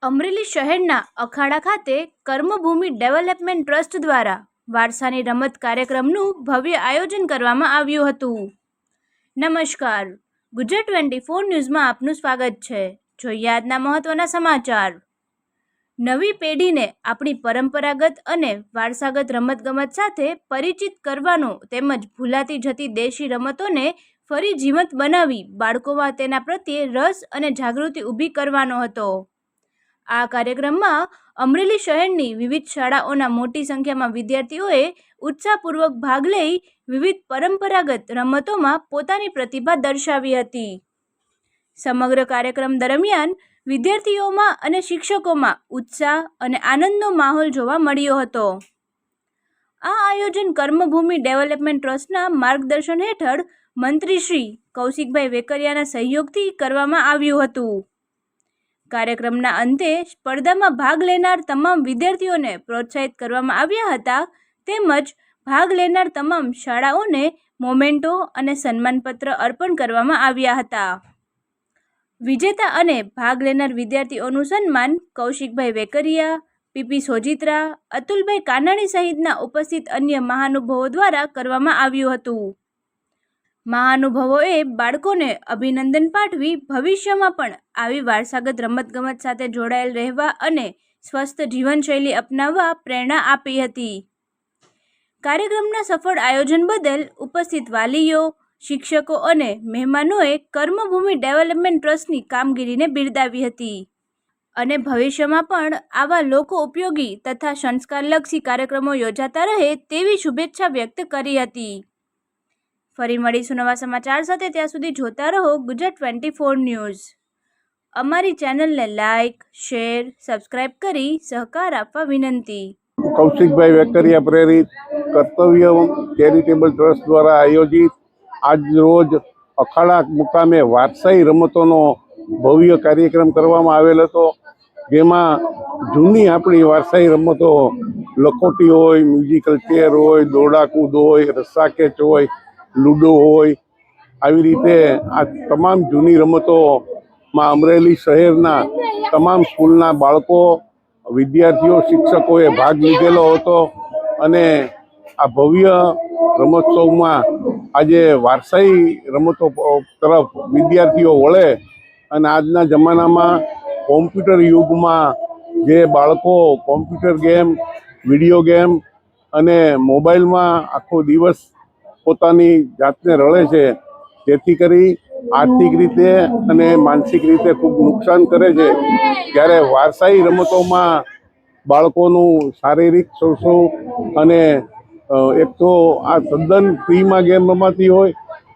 અમરેલી શહેરના અખાડા ખાતે કર્મભૂમિ development trust દ્વારા વારસાની રમત કાર્યક્રમનું ભવ્ય આયોજન કરવામાં આવ્યું હતું। નમસ્કાર, ગુજરાત 24 ન્યૂઝમાં આપનું સ્વાગત છે। જોઈએ આજના મહત્વના સમાચાર। નવી પેઢીને આપણી પરંપરાગત અને વારસાગત રમતગમત સાથે પરિચિત કરવાનો તેમજ ભૂલાતી જતી દેશી રમતોને ફરી જીવંત બનાવી બાળકોમાં તેના પ્રત્યે રસ અને જાગૃતિ ઊભી કરવાનો હતો। આ કાર્યક્રમમાં અમરેલી શહેરની વિવિધ શાળાઓના મોટી સંખ્યામાં વિદ્યાર્થીઓએ ઉત્સાહપૂર્વક ભાગ લઈ વિવિધ પરંપરાગત રમતોમાં પોતાની પ્રતિભા દર્શાવી હતી। સમગ્ર કાર્યક્રમ દરમિયાન વિદ્યાર્થીઓમાં અને શિક્ષકોમાં ઉત્સાહ અને આનંદનો માહોલ જોવા મળ્યો હતો। આ આયોજન કર્મભૂમિ ડેવલપમેન્ટ ટ્રસ્ટના માર્ગદર્શન હેઠળ મંત્રી શ્રી કૌશિકભાઈ વેકરિયાના સહયોગથી કરવામાં આવ્યું હતું। કાર્યક્રમના અંતે સ્પર્ધામાં ભાગ લેનાર તમામ વિદ્યાર્થીઓને પ્રોત્સાહિત કરવામાં આવ્યા હતા તેમજ ભાગ લેનાર તમામ શાળાઓને મોમેન્ટો અને સન્માનપત્ર અર્પણ કરવામાં આવ્યા હતા। વિજેતા અને ભાગ લેનાર વિદ્યાર્થીઓનું સન્માન કૌશિકભાઈ વેકરિયા, પીપી સોજિત્રા, અતુલભાઈ કાનાણી સહિતના ઉપસ્થિત અન્ય મહાનુભાવો દ્વારા કરવામાં આવ્યું હતું। મહાનુભાવોએ બાળકોને અભિનંદન પાઠવી ભવિષ્યમાં પણ આવી વારસાગત રમતગમત સાથે જોડાયેલ રહેવા અને સ્વસ્થ જીવનશૈલી અપનાવવા પ્રેરણા આપી હતી। કાર્યક્રમના સફળ આયોજન બદલ ઉપસ્થિત વાલીઓ, શિક્ષકો અને મહેમાનોએ કર્મભૂમિ ડેવલપમેન્ટ ટ્રસ્ટની કામગીરીને બિરદાવી હતી અને ભવિષ્યમાં પણ આવા લોકો ઉપયોગી તથા સંસ્કારલક્ષી કાર્યક્રમો યોજાતા રહે તેવી શુભેચ્છા વ્યક્ત કરી હતી। ફરી મળીશું નવા સમાચાર સાથે, ત્યાં સુધી જોતા રહો ગુજરાત 24 ન્યૂઝ। અમારી ચેનલને લાઇક, શેર, સબસ્ક્રાઇબ કરી સહકાર આપવા વિનંતી। કૌશિકભાઈ વેકરિયા પ્રેરિત કર્તવ્ય ચેરિટેબલ ટ્રસ્ટ દ્વારા આયોજિત આજ રોજ અખાડા મુકામે વારસાઈ રમતોનો ભવ્ય કાર્યક્રમ કરવામાં આવેલ હતો, જેમાં જૂની આપણી વારસાઈ રમતો લખોટી હોય, મ્યુઝિકલ ચેર હોય, દોરડાકૂદ હોય, રસ્સાકેચ હોય, લૂડો હોય, આવી રીતે આ તમામ જૂની રમતોમાં અમરેલી શહેરના તમામ સ્કૂલના બાળકો, વિદ્યાર્થીઓ, શિક્ષકોએ ભાગ લીધેલો હતો અને આ ભવ્ય રમોત્સવમાં આજે વારસાઈ રમતો તરફ વિદ્યાર્થીઓ વળે અને આજના જમાનામાં કોમ્પ્યુટર યુગમાં જે બાળકો કોમ્પ્યુટર ગેમ, વિડીયો ગેમ અને મોબાઈલમાં આખો દિવસ પોતાની જાતને રળે છે, જેથી કરી આર્થિક રીતે અને માનસિક રીતે ખૂબ નુકસાન કરે છે। જ્યારે વારસાઈ રમતોમાં બાળકોનું શારીરિક શોષણ અને એક તો આ તદ્દન ફ્રીમાં ગેમ રમાતી હોય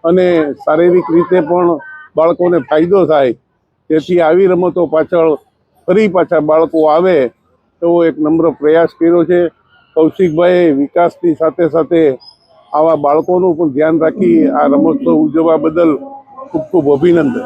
અને શારીરિક રીતે પણ બાળકોને ફાયદો થાય, તેથી આવી રમતો પાછળ ફરી પાછા બાળકો આવે એવો એક નમ્ર પ્રયાસ કર્યો છે। કૌશિકભાઈએ વિકાસની સાથે સાથે આવા બાળકોનું પણ ધ્યાન રાખી આ રમોત્સવ ઉજવવા બદલ ખૂબ ખૂબ અભિનંદન।